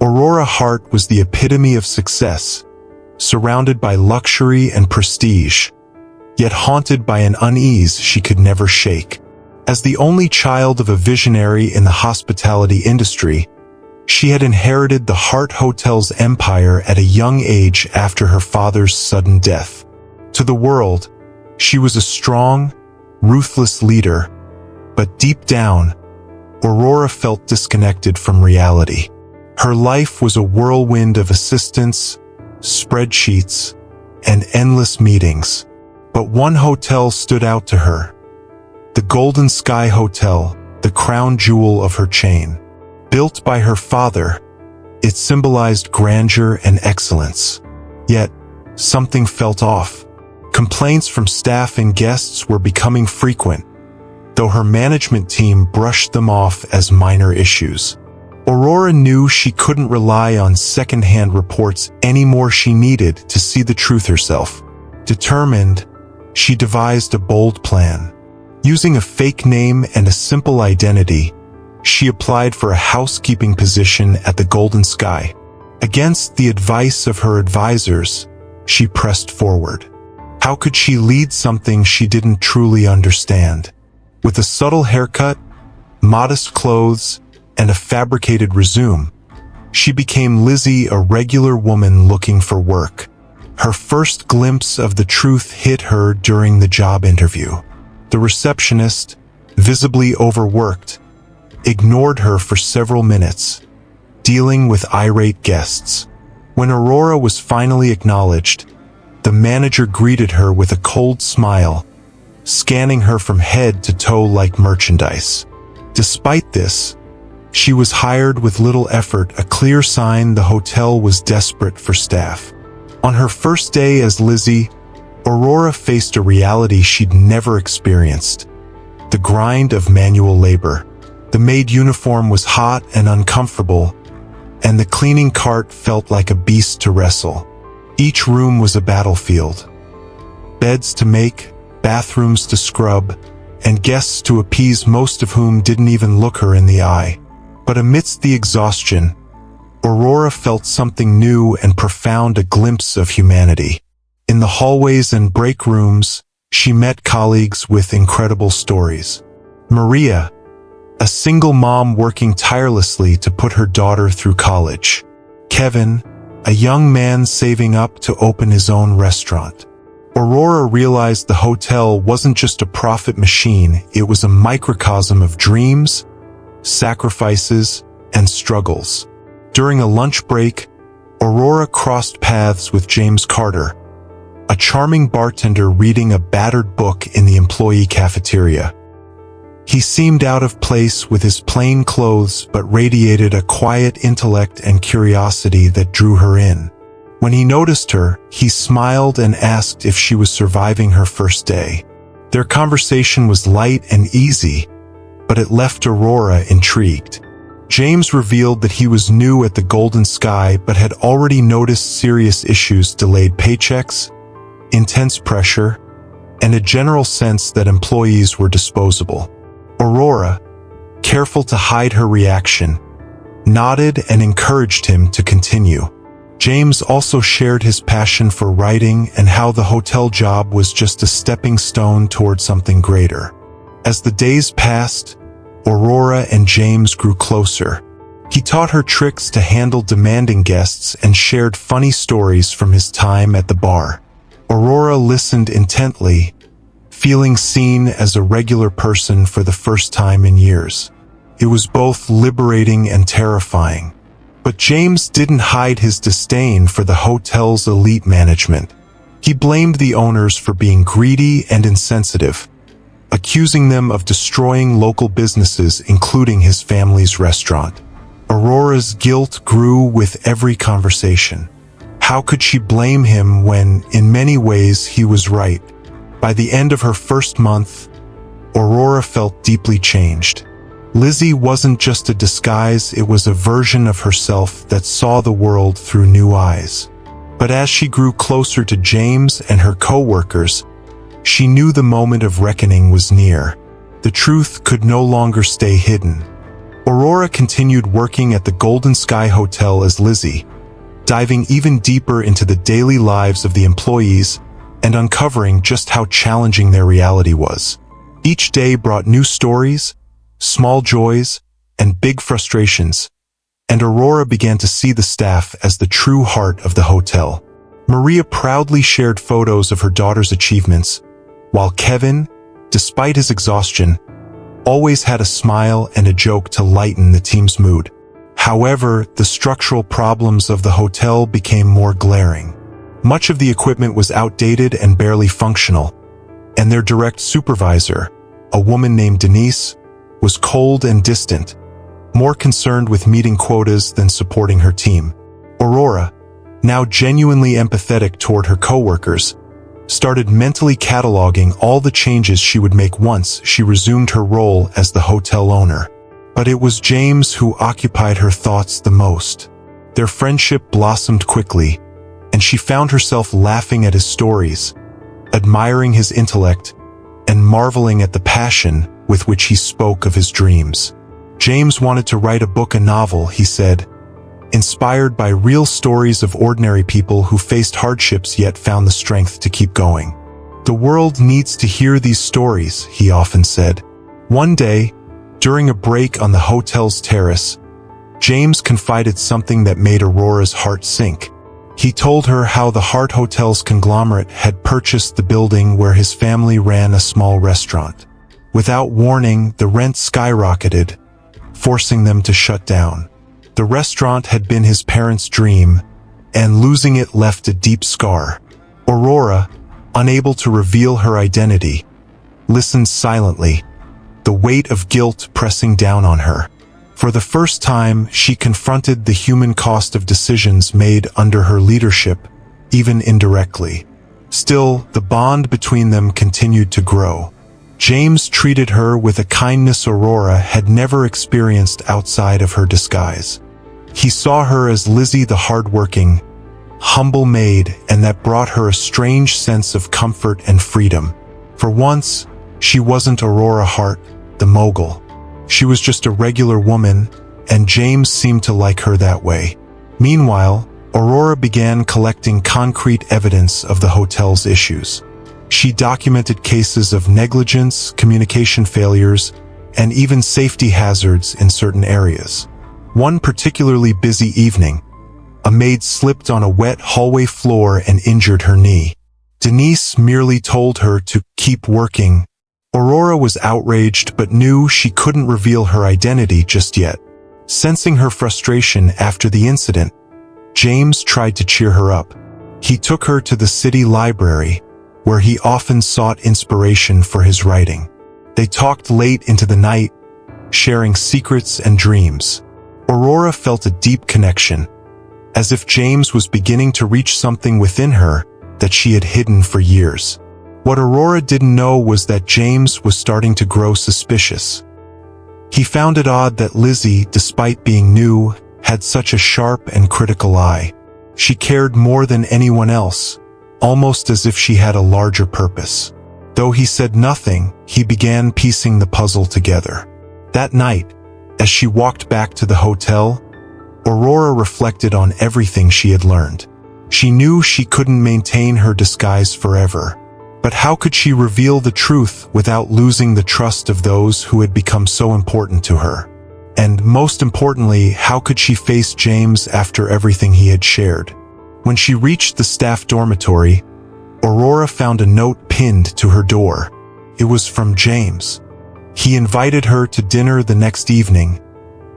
Aurora Hart was the epitome of success, surrounded by luxury and prestige, yet haunted by an unease she could never shake. As the only child of a visionary in the hospitality industry, she had inherited the Hart Hotel's empire at a young age after her father's sudden death. To the world, she was a strong, ruthless leader, but deep down, Aurora felt disconnected from reality. Her life was a whirlwind of assistants, spreadsheets, and endless meetings. But one hotel stood out to her: the Golden Sky Hotel, the crown jewel of her chain. Built by her father, it symbolized grandeur and excellence. Yet, something felt off. Complaints from staff and guests were becoming frequent, though her management team brushed them off as minor issues. Aurora knew she couldn't rely on second-hand reports anymore. She needed to see the truth herself. Determined, she devised a bold plan. Using a fake name and a simple identity, she applied for a housekeeping position at the Golden Sky. Against the advice of her advisors, she pressed forward. How could she lead something she didn't truly understand? With a subtle haircut, modest clothes, and a fabricated resume, she became Lizzie, a regular woman looking for work. Her first glimpse of the truth hit her during the job interview. The receptionist, visibly overworked, ignored her for several minutes, dealing with irate guests. When Aurora was finally acknowledged, the manager greeted her with a cold smile, scanning her from head to toe like merchandise. Despite this, she was hired with little effort, a clear sign the hotel was desperate for staff. On her first day as Lizzie, Aurora faced a reality she'd never experienced: the grind of manual labor. The maid uniform was hot and uncomfortable, and the cleaning cart felt like a beast to wrestle. Each room was a battlefield. Beds to make, bathrooms to scrub, and guests to appease, most of whom didn't even look her in the eye. But amidst the exhaustion, Aurora felt something new and profound, a glimpse of humanity. In the hallways and break rooms, she met colleagues with incredible stories. Maria, a single mom working tirelessly to put her daughter through college. Kevin, a young man saving up to open his own restaurant. Aurora realized the hotel wasn't just a profit machine, it was a microcosm of dreams, sacrifices, and struggles. During a lunch break, Aurora crossed paths with James Carter, a charming bartender reading a battered book in the employee cafeteria. He seemed out of place with his plain clothes, but radiated a quiet intellect and curiosity that drew her in. When he noticed her, he smiled and asked if she was surviving her first day. Their conversation was light and easy, but it left Aurora intrigued. James revealed that he was new at the Golden Sky but had already noticed serious issues: delayed paychecks, intense pressure, and a general sense that employees were disposable. Aurora, careful to hide her reaction, nodded and encouraged him to continue. James also shared his passion for writing and how the hotel job was just a stepping stone toward something greater. As the days passed, Aurora and James grew closer. He taught her tricks to handle demanding guests and shared funny stories from his time at the bar. Aurora listened intently, feeling seen as a regular person for the first time in years. It was both liberating and terrifying. But James didn't hide his disdain for the hotel's elite management. He blamed the owners for being greedy and insensitive, accusing them of destroying local businesses, including his family's restaurant. Aurora's guilt grew with every conversation. How could she blame him when, in many ways, he was right? By the end of her first month, Aurora felt deeply changed. Lizzie wasn't just a disguise, it was a version of herself that saw the world through new eyes. But as she grew closer to James and her co-workers, she knew the moment of reckoning was near. The truth could no longer stay hidden. Aurora continued working at the Golden Sky Hotel as Lizzie, diving even deeper into the daily lives of the employees and uncovering just how challenging their reality was. Each day brought new stories, small joys, and big frustrations, and Aurora began to see the staff as the true heart of the hotel. Maria proudly shared photos of her daughter's achievements, while Kevin, despite his exhaustion, always had a smile and a joke to lighten the team's mood. However, the structural problems of the hotel became more glaring. Much of the equipment was outdated and barely functional, and their direct supervisor, a woman named Denise, was cold and distant, more concerned with meeting quotas than supporting her team. Aurora, now genuinely empathetic toward her coworkers, started mentally cataloging all the changes she would make once she resumed her role as the hotel owner. But it was James who occupied her thoughts the most. Their friendship blossomed quickly, and she found herself laughing at his stories, admiring his intellect, and marveling at the passion with which he spoke of his dreams. James wanted to write a novel, he said, inspired by real stories of ordinary people who faced hardships yet found the strength to keep going. The world needs to hear these stories, he often said. One day, during a break on the hotel's terrace, James confided something that made Aurora's heart sink. He told her how the Hart Hotel's conglomerate had purchased the building where his family ran a small restaurant. Without warning, the rent skyrocketed, forcing them to shut down. The restaurant had been his parents' dream, and losing it left a deep scar. Aurora, unable to reveal her identity, listened silently, the weight of guilt pressing down on her. For the first time, she confronted the human cost of decisions made under her leadership, even indirectly. Still, the bond between them continued to grow. James treated her with a kindness Aurora had never experienced outside of her disguise. He saw her as Lizzie the hardworking, humble maid, and that brought her a strange sense of comfort and freedom. For once, she wasn't Aurora Hart, the mogul. She was just a regular woman, and James seemed to like her that way. Meanwhile, Aurora began collecting concrete evidence of the hotel's issues. She documented cases of negligence, communication failures, and even safety hazards in certain areas. One particularly busy evening, a maid slipped on a wet hallway floor and injured her knee. Denise merely told her to keep working. Aurora was outraged but knew she couldn't reveal her identity just yet. Sensing her frustration after the incident, James tried to cheer her up. He took her to the city library, where he often sought inspiration for his writing. They talked late into the night, sharing secrets and dreams. Aurora felt a deep connection, as if James was beginning to reach something within her that she had hidden for years. What Aurora didn't know was that James was starting to grow suspicious. He found it odd that Lizzie, despite being new, had such a sharp and critical eye. She cared more than anyone else, almost as if she had a larger purpose. Though he said nothing, he began piecing the puzzle together. That night, as she walked back to the hotel, Aurora reflected on everything she had learned. She knew she couldn't maintain her disguise forever. But how could she reveal the truth without losing the trust of those who had become so important to her? And most importantly, how could she face James after everything he had shared? When she reached the staff dormitory, Aurora found a note pinned to her door. It was from James. He invited her to dinner the next evening,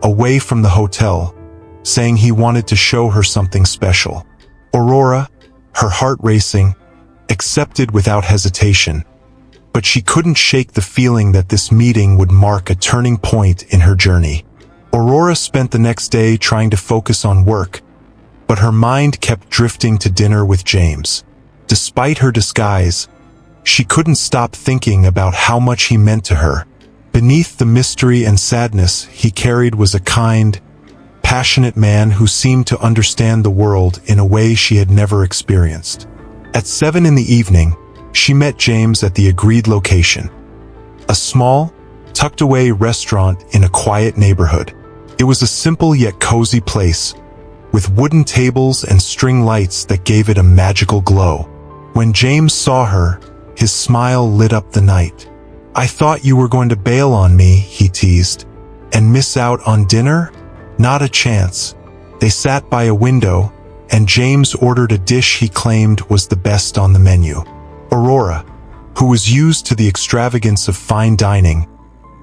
away from the hotel, saying he wanted to show her something special. Aurora, her heart racing, accepted without hesitation, but she couldn't shake the feeling that this meeting would mark a turning point in her journey. Aurora spent the next day trying to focus on work, but her mind kept drifting to dinner with James. Despite her disguise, she couldn't stop thinking about how much he meant to her. Beneath the mystery and sadness he carried was a kind, passionate man who seemed to understand the world in a way she had never experienced. At 7 in the evening, she met James at the agreed location, a small, tucked-away restaurant in a quiet neighborhood. It was a simple yet cozy place, with wooden tables and string lights that gave it a magical glow. When James saw her, his smile lit up the night. "I thought you were going to bail on me," he teased. "And miss out on dinner? Not a chance." They sat by a window, and James ordered a dish he claimed was the best on the menu. Aurora, who was used to the extravagance of fine dining,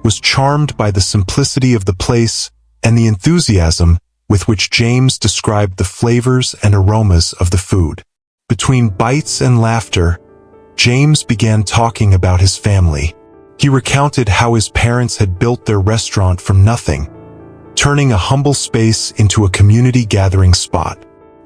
was charmed by the simplicity of the place and the enthusiasm with which James described the flavors and aromas of the food. Between bites and laughter, James began talking about his family. He recounted how his parents had built their restaurant from nothing, turning a humble space into a community gathering spot.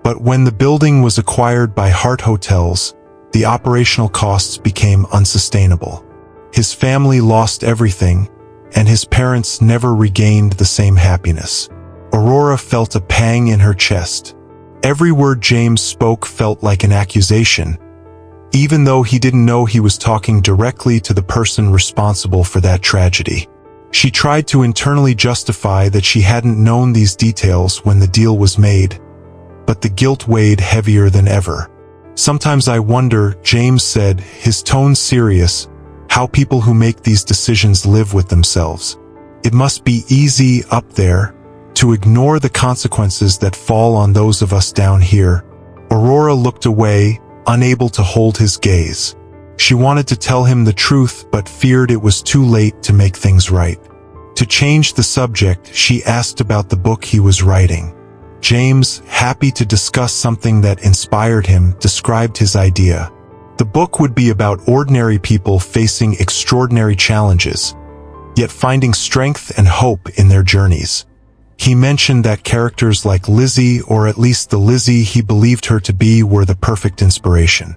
But when the building was acquired by Hart Hotels, the operational costs became unsustainable. His family lost everything, and his parents never regained the same happiness. Aurora felt a pang in her chest. Every word James spoke felt like an accusation, even though he didn't know he was talking directly to the person responsible for that tragedy. She tried to internally justify that she hadn't known these details when the deal was made, but the guilt weighed heavier than ever. "Sometimes I wonder," James said, his tone serious, "how people who make these decisions live with themselves. It must be easy up there to ignore the consequences that fall on those of us down here." Aurora looked away, unable to hold his gaze. She wanted to tell him the truth, but feared it was too late to make things right. To change the subject, she asked about the book he was writing. James, happy to discuss something that inspired him, described his idea. The book would be about ordinary people facing extraordinary challenges, yet finding strength and hope in their journeys. He mentioned that characters like Lizzie, or at least the Lizzie he believed her to be, were the perfect inspiration.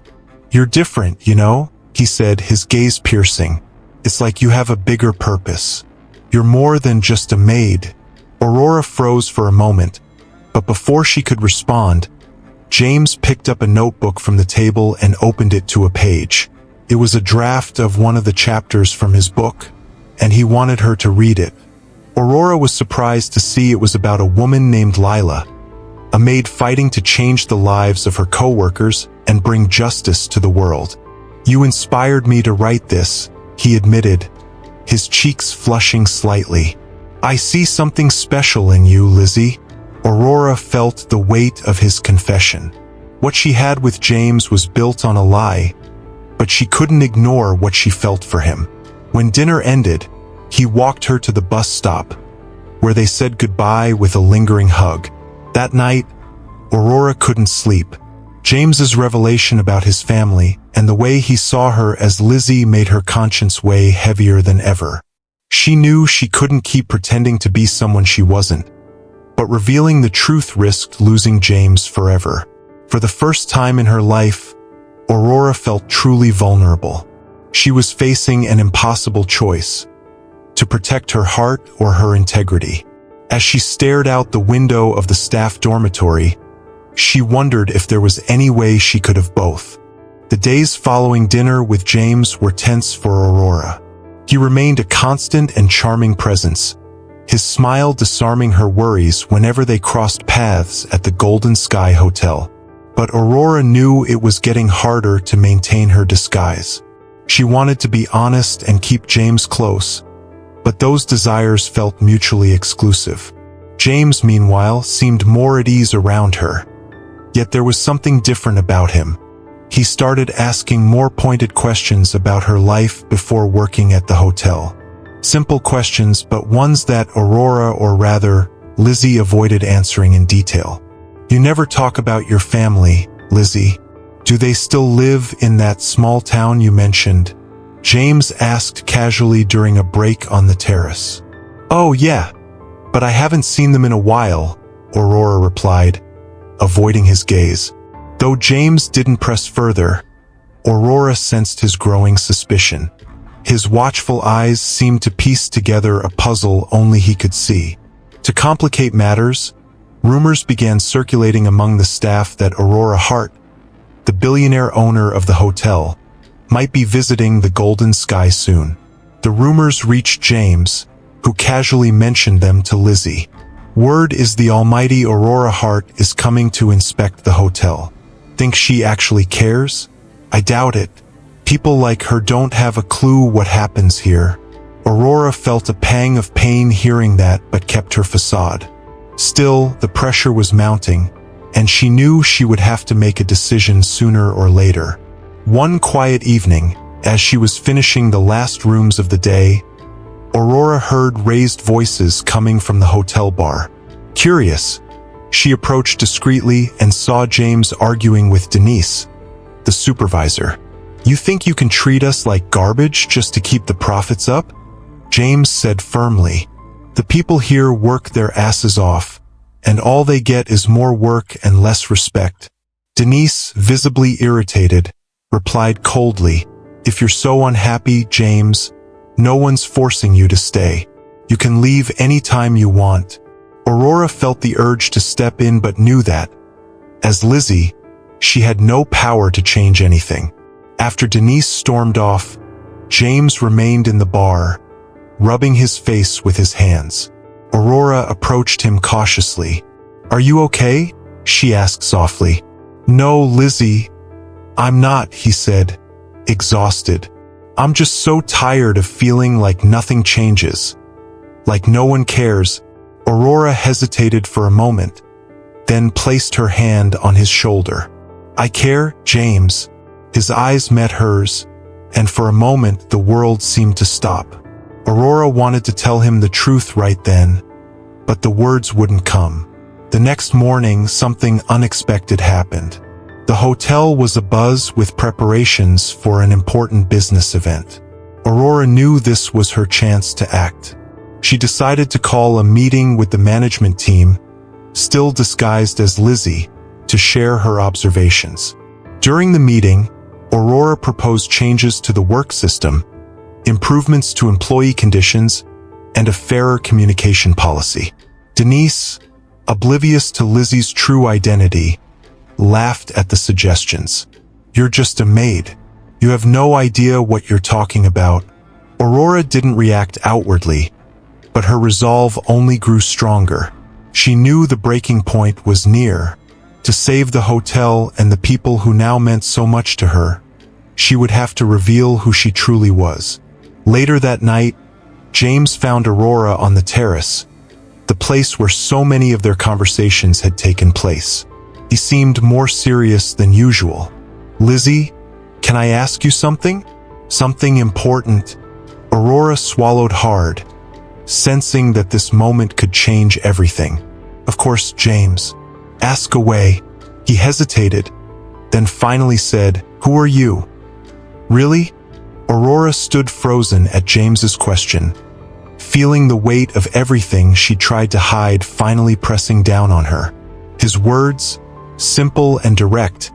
"You're different, you know," he said, his gaze piercing. "It's like you have a bigger purpose. You're more than just a maid." Aurora froze for a moment, but before she could respond, James picked up a notebook from the table and opened it to a page. It was a draft of one of the chapters from his book, and he wanted her to read it. Aurora was surprised to see it was about a woman named Lila, a maid fighting to change the lives of her co-workers and bring justice to the world. "You inspired me to write this," he admitted, his cheeks flushing slightly. "I see something special in you, Lizzie." Aurora felt the weight of his confession. What she had with James was built on a lie, but she couldn't ignore what she felt for him. When dinner ended, he walked her to the bus stop, where they said goodbye with a lingering hug. That night, Aurora couldn't sleep. James's revelation about his family and the way he saw her as Lizzie made her conscience weigh heavier than ever. She knew she couldn't keep pretending to be someone she wasn't, but revealing the truth risked losing James forever. For the first time in her life, Aurora felt truly vulnerable. She was facing an impossible choice: to protect her heart or her integrity. As she stared out the window of the staff dormitory, she wondered if there was any way she could have both. The days following dinner with James were tense for Aurora. He remained a constant and charming presence, his smile disarming her worries whenever they crossed paths at the Golden Sky Hotel. But Aurora knew it was getting harder to maintain her disguise. She wanted to be honest and keep James close, but those desires felt mutually exclusive. James, meanwhile, seemed more at ease around her. Yet there was something different about him. He started asking more pointed questions about her life before working at the hotel. Simple questions, but ones that Aurora, or rather, Lizzie, avoided answering in detail. "You never talk about your family, Lizzie. Do they still live in that small town you mentioned?" James asked casually during a break on the terrace. "Oh yeah, but I haven't seen them in a while," Aurora replied, avoiding his gaze. Though James didn't press further, Aurora sensed his growing suspicion. His watchful eyes seemed to piece together a puzzle only he could see. To complicate matters, rumors began circulating among the staff that Aurora Hart, the billionaire owner of the hotel, might be visiting the Golden Sky soon. The rumors reached James, who casually mentioned them to Lizzie. Word is the almighty Aurora Hart is coming to inspect the hotel. Think she actually cares? I doubt it. People like her don't have a clue what happens here. Aurora felt a pang of pain hearing that, but kept her facade. Still, the pressure was mounting, and she knew she would have to make a decision sooner or later. One quiet evening, as she was finishing the last rooms of the day, Aurora heard raised voices coming from the hotel bar. Curious, she approached discreetly and saw James arguing with Denise, the supervisor. "You think you can treat us like garbage just to keep the profits up?" James said firmly. "The people here work their asses off, and all they get is more work and less respect." Denise, visibly irritated, replied coldly, "If you're so unhappy, James, no one's forcing you to stay. You can leave any time you want." Aurora felt the urge to step in but knew that, as Lizzie, she had no power to change anything. After Denise stormed off, James remained in the bar, rubbing his face with his hands. Aurora approached him cautiously. "Are you okay?" she asked softly. "No, Lizzie, I'm not," he said, exhausted. "I'm just so tired of feeling like nothing changes, like no one cares." Aurora hesitated for a moment, then placed her hand on his shoulder. "I care, James." His eyes met hers, and for a moment the world seemed to stop. Aurora wanted to tell him the truth right then, but the words wouldn't come. The next morning, something unexpected happened. The hotel was abuzz with preparations for an important business event. Aurora knew this was her chance to act. She decided to call a meeting with the management team, still disguised as Lizzie, to share her observations. During the meeting, Aurora proposed changes to the work system, improvements to employee conditions, and a fairer communication policy. Denise, oblivious to Lizzie's true identity, laughed at the suggestions. "You're just a maid. You have no idea what you're talking about." Aurora didn't react outwardly, but her resolve only grew stronger. She knew the breaking point was near. To save the hotel and the people who now meant so much to her, she would have to reveal who she truly was. Later that night, James found Aurora on the terrace, the place where so many of their conversations had taken place. He seemed more serious than usual. "Lizzie, can I ask you something? Something important?" Aurora swallowed hard, sensing that this moment could change everything. "Of course, James. Ask away." He hesitated, then finally said, "Who are you?" "Really?" Aurora stood frozen at James's question, feeling the weight of everything she tried to hide finally pressing down on her. His words, simple and direct,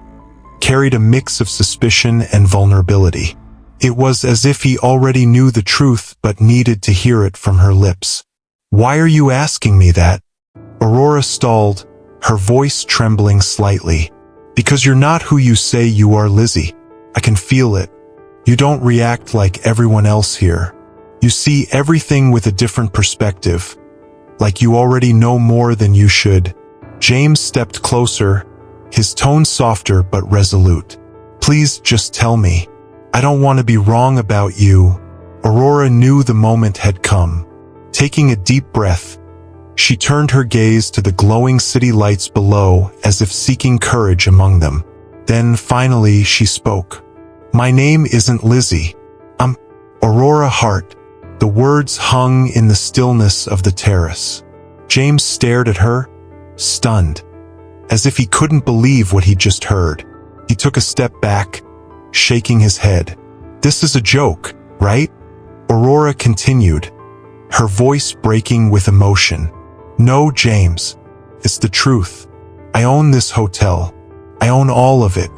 carried a mix of suspicion and vulnerability. It was as if he already knew the truth but needed to hear it from her lips. "Why are you asking me that?" Aurora stalled, her voice trembling slightly. "Because you're not who you say you are, Lizzie. I can feel it. You don't react like everyone else here. You see everything with a different perspective, like you already know more than you should." James stepped closer, his tone softer but resolute. "Please just tell me. I don't want to be wrong about you." Aurora knew the moment had come. Taking a deep breath, she turned her gaze to the glowing city lights below as if seeking courage among them. Then finally she spoke. "My name isn't Lizzie. I'm Aurora Hart." The words hung in the stillness of the terrace. James stared at her, stunned, as if he couldn't believe what he'd just heard. He took a step back, shaking his head. "This is a joke, right?" Aurora continued, her voice breaking with emotion. "No, James. It's the truth. I own this hotel. I own all of it.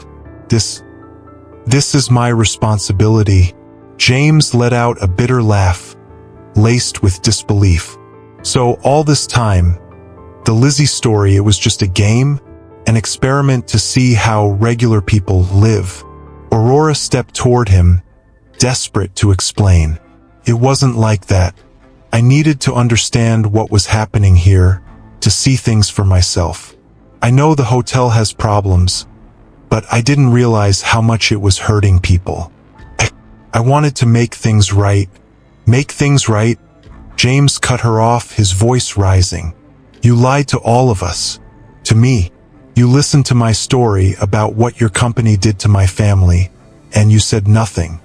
This is my responsibility." James let out a bitter laugh, laced with disbelief. "So all this time, the Lizzie story, it was just a game, an experiment to see how regular people live?" Aurora stepped toward him, desperate to explain. "It wasn't like that. I needed to understand what was happening here, to see things for myself. I know the hotel has problems, but I didn't realize how much it was hurting people. I wanted to make things right. Make things right? James cut her off, his voice rising. You lied to all of us. To me. You listened to my story about what your company did to my family, and you said nothing.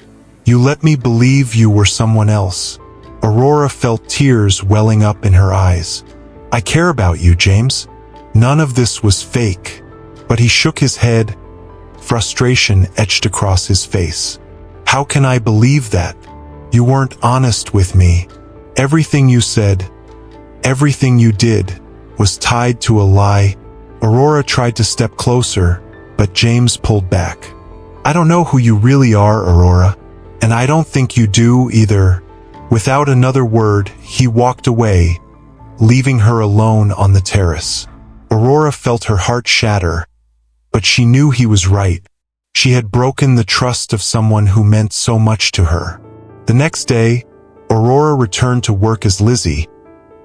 You let me believe you were someone else. Aurora felt tears welling up in her eyes. I care about you, James. None of this was fake. But he shook his head, frustration etched across his face. How can I believe that? You weren't honest with me. Everything you said, everything you did, was tied to a lie. Aurora tried to step closer, but James pulled back. I don't know who you really are, Aurora, and I don't think you do either. Without another word, he walked away, leaving her alone on the terrace. Aurora felt her heart shatter, but she knew he was right. She had broken the trust of someone who meant so much to her. The next day, Aurora returned to work as Lizzie,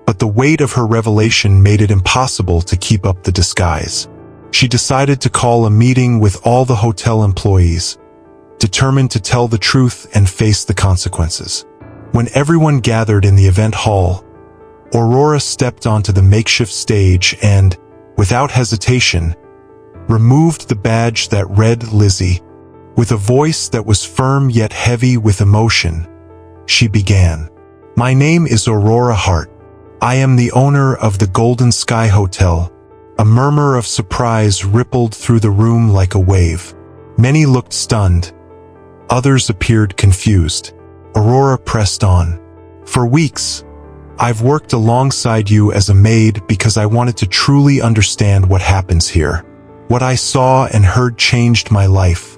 but the weight of her revelation made it impossible to keep up the disguise. She decided to call a meeting with all the hotel employees, determined to tell the truth and face the consequences. When everyone gathered in the event hall, Aurora stepped onto the makeshift stage and, without hesitation, removed the badge that read Lizzie. With a voice that was firm yet heavy with emotion, she began. My name is Aurora Hart. I am the owner of the Golden Sky Hotel. A murmur of surprise rippled through the room like a wave. Many looked stunned. Others appeared confused. Aurora pressed on. For weeks, I've worked alongside you as a maid because I wanted to truly understand what happens here. What I saw and heard changed my life.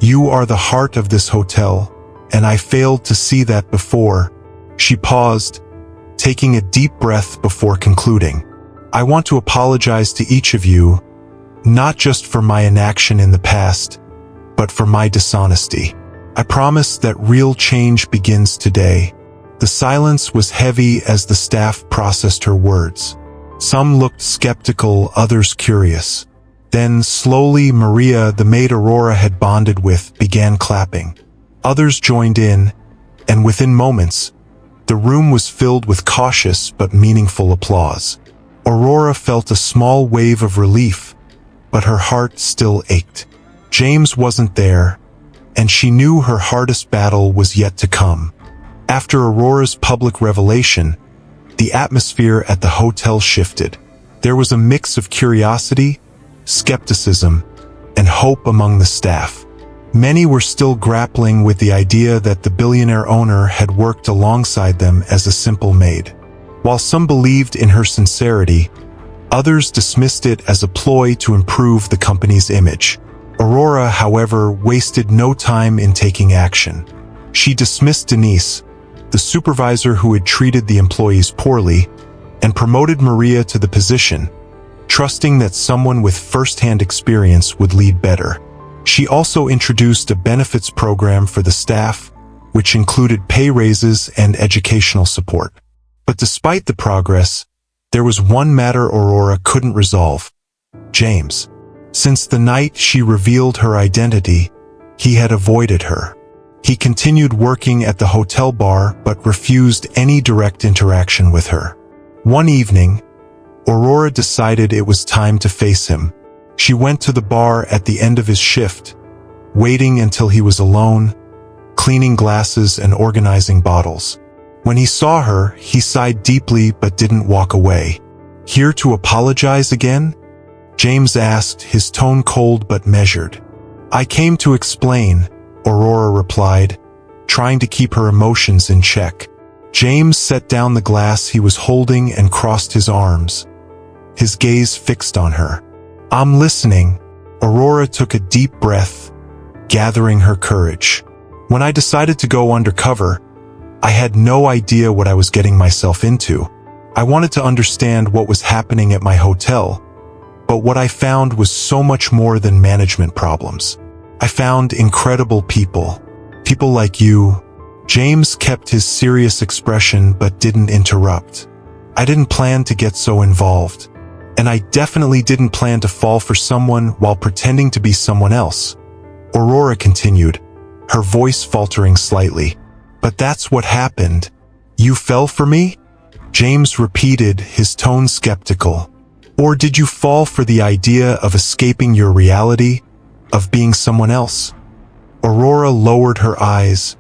You are the heart of this hotel, and I failed to see that before. She paused, taking a deep breath before concluding. I want to apologize to each of you, not just for my inaction in the past, but for my dishonesty. I promise that real change begins today. The silence was heavy as the staff processed her words. Some looked skeptical, others curious. Then, slowly, Maria, the maid Aurora had bonded with, began clapping. Others joined in, and within moments, the room was filled with cautious but meaningful applause. Aurora felt a small wave of relief, but her heart still ached. James wasn't there, and she knew her hardest battle was yet to come. After Aurora's public revelation, the atmosphere at the hotel shifted. There was a mix of curiosity, skepticism, and hope among the staff. Many were still grappling with the idea that the billionaire owner had worked alongside them as a simple maid. While some believed in her sincerity, others dismissed it as a ploy to improve the company's image. Aurora, however, wasted no time in taking action. She dismissed Denise, the supervisor who had treated the employees poorly, and promoted Maria to the position, trusting that someone with first-hand experience would lead better. She also introduced a benefits program for the staff, which included pay raises and educational support. But despite the progress, there was one matter Aurora couldn't resolve: James. Since the night she revealed her identity, he had avoided her. He continued working at the hotel bar but refused any direct interaction with her. One evening, Aurora decided it was time to face him. She went to the bar at the end of his shift, waiting until he was alone, cleaning glasses and organizing bottles. When he saw her, he sighed deeply but didn't walk away. Here to apologize again? James asked, his tone cold but measured. I came to explain, Aurora replied, trying to keep her emotions in check. James set down the glass he was holding and crossed his arms, his gaze fixed on her. I'm listening. Aurora took a deep breath, gathering her courage. When I decided to go undercover, I had no idea what I was getting myself into. I wanted to understand what was happening at my hotel, but what I found was so much more than management problems. I found incredible people. People like you. James kept his serious expression but didn't interrupt. I didn't plan to get so involved. And I definitely didn't plan to fall for someone while pretending to be someone else. Aurora continued, her voice faltering slightly. But that's what happened. You fell for me? James repeated, his tone skeptical. Or did you fall for the idea of escaping your reality, of being someone else? Aurora lowered her eyes,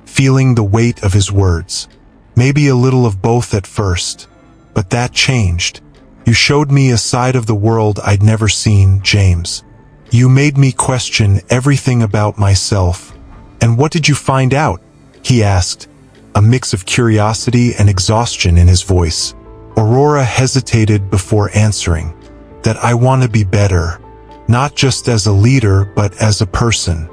feeling the weight of his words. Maybe a little of both at first, but that changed. You showed me a side of the world I'd never seen, James. You made me question everything about myself. And what did you find out? He asked, a mix of curiosity and exhaustion in his voice. Aurora hesitated before answering. That I want to be better. Not just as a leader, but as a person.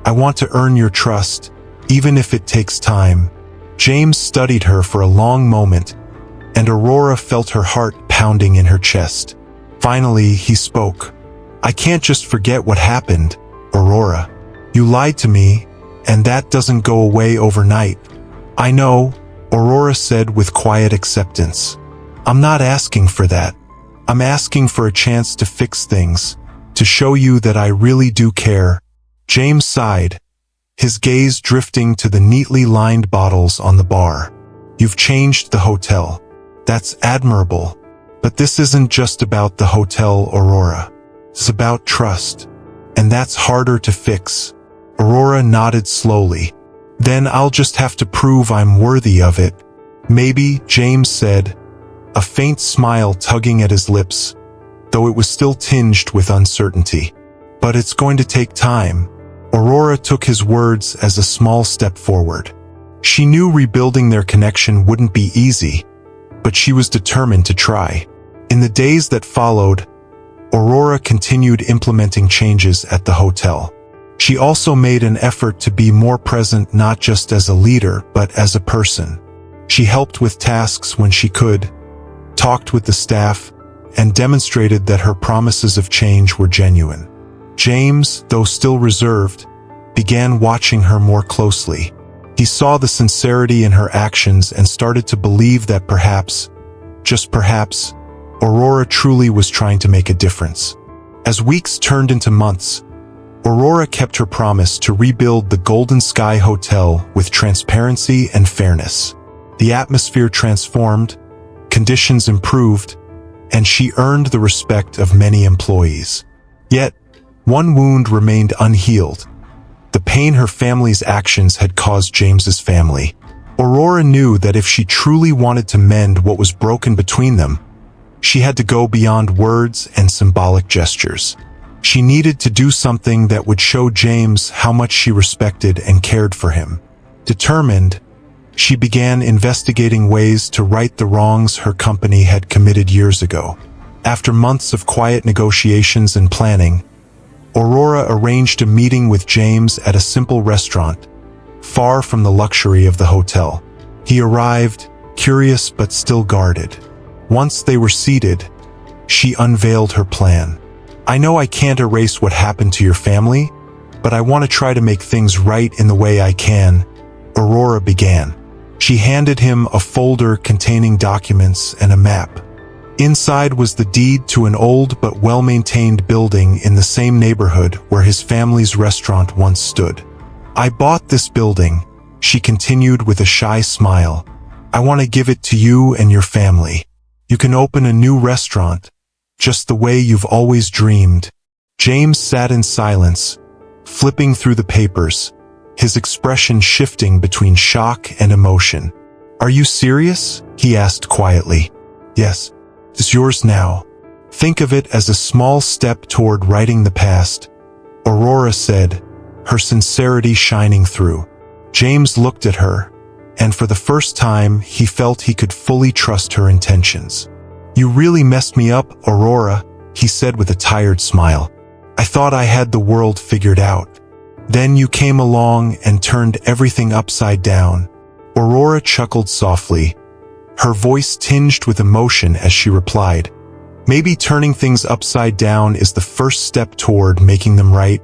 I want to earn your trust, even if it takes time. James studied her for a long moment, and Aurora felt her heart pounding in her chest. Finally, he spoke. I can't just forget what happened, Aurora. You lied to me, and that doesn't go away overnight. I know, Aurora said with quiet acceptance. I'm not asking for that. I'm asking for a chance to fix things, to show you that I really do care. James sighed, his gaze drifting to the neatly lined bottles on the bar. You've changed the hotel. That's admirable. But this isn't just about the hotel, Aurora. It's about trust. And that's harder to fix. Aurora nodded slowly. Then I'll just have to prove I'm worthy of it. Maybe, James said, a faint smile tugging at his lips, though it was still tinged with uncertainty. But it's going to take time. Aurora took his words as a small step forward. She knew rebuilding their connection wouldn't be easy, but she was determined to try. In the days that followed, Aurora continued implementing changes at the hotel. She also made an effort to be more present, not just as a leader, but as a person. She helped with tasks when she could, talked with the staff, and demonstrated that her promises of change were genuine. James, though still reserved, began watching her more closely. He saw the sincerity in her actions and started to believe that perhaps, just perhaps, Aurora truly was trying to make a difference. As weeks turned into months, Aurora kept her promise to rebuild the Golden Sky Hotel with transparency and fairness. The atmosphere transformed, conditions improved, and she earned the respect of many employees. Yet, one wound remained unhealed. The pain her family's actions had caused James's family. Aurora knew that if she truly wanted to mend what was broken between them, she had to go beyond words and symbolic gestures. She needed to do something that would show James how much she respected and cared for him. Determined, she began investigating ways to right the wrongs her company had committed years ago. After months of quiet negotiations and planning, Aurora arranged a meeting with James at a simple restaurant, far from the luxury of the hotel. He arrived, curious but still guarded. Once they were seated, she unveiled her plan. I know I can't erase what happened to your family, but I want to try to make things right in the way I can, Aurora began. She handed him a folder containing documents and a map. Inside was the deed to an old but well-maintained building in the same neighborhood where his family's restaurant once stood. I bought this building, she continued with a shy smile. I want to give it to you and your family. You can open a new restaurant, just the way you've always dreamed. James sat in silence, flipping through the papers, his expression shifting between shock and emotion. Are you serious? He asked quietly. Yes. It's yours now. Think of it as a small step toward righting the past, Aurora said, her sincerity shining through. James looked at her, and for the first time he felt he could fully trust her intentions. You really messed me up, Aurora, he said with a tired smile. I thought I had the world figured out. Then you came along and turned everything upside down. Aurora chuckled softly, her voice tinged with emotion as she replied, maybe turning things upside down is the first step toward making them right.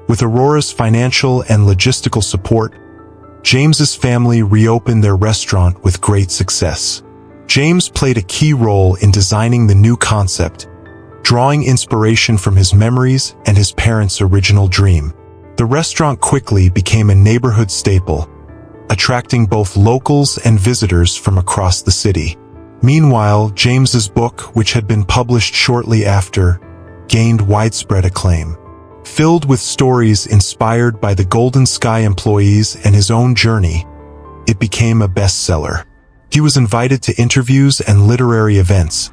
With Aurora's financial and logistical support, James's family reopened their restaurant with great success. James played a key role in designing the new concept, drawing inspiration from his memories and his parents' original dream. The restaurant quickly became a neighborhood staple, attracting both locals and visitors from across the city. Meanwhile, James's book, which had been published shortly after, gained widespread acclaim. Filled with stories inspired by the Golden Sky employees and his own journey, it became a bestseller. He was invited to interviews and literary events,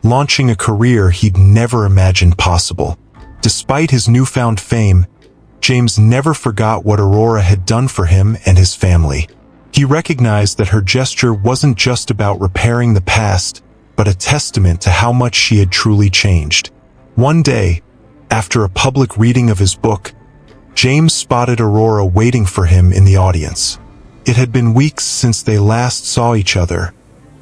launching a career he'd never imagined possible. Despite his newfound fame, James never forgot what Aurora had done for him and his family. He recognized that her gesture wasn't just about repairing the past, but a testament to how much she had truly changed. One day, after a public reading of his book, James spotted Aurora waiting for him in the audience. It had been weeks since they last saw each other,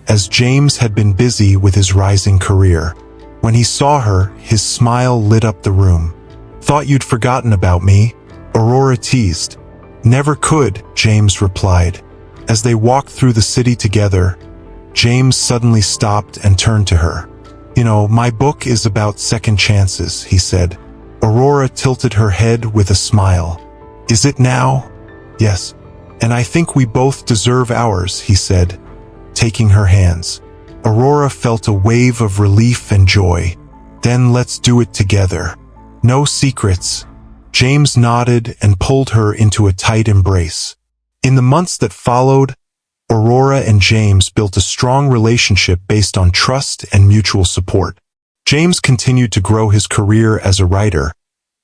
as James had been busy with his rising career. When he saw her, his smile lit up the room. "Thought you'd forgotten about me," Aurora teased. "Never could," James replied. As they walked through the city together, James suddenly stopped and turned to her. "You know, my book is about second chances," he said. Aurora tilted her head with a smile. "Is it now?" "Yes. And I think we both deserve ours," he said, taking her hands. Aurora felt a wave of relief and joy. "Then let's do it together. No secrets." James nodded and pulled her into a tight embrace. In the months that followed, Aurora and James built a strong relationship based on trust and mutual support. James continued to grow his career as a writer,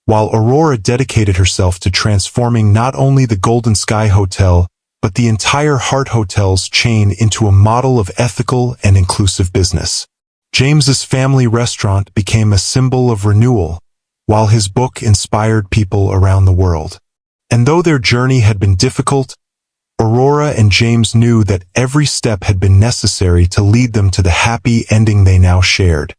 while Aurora dedicated herself to transforming not only the Golden Sky Hotel, but the entire Hart Hotels chain into a model of ethical and inclusive business. James's family restaurant became a symbol of renewal, while his book inspired people around the world. And though their journey had been difficult, Aurora and James knew that every step had been necessary to lead them to the happy ending they now shared.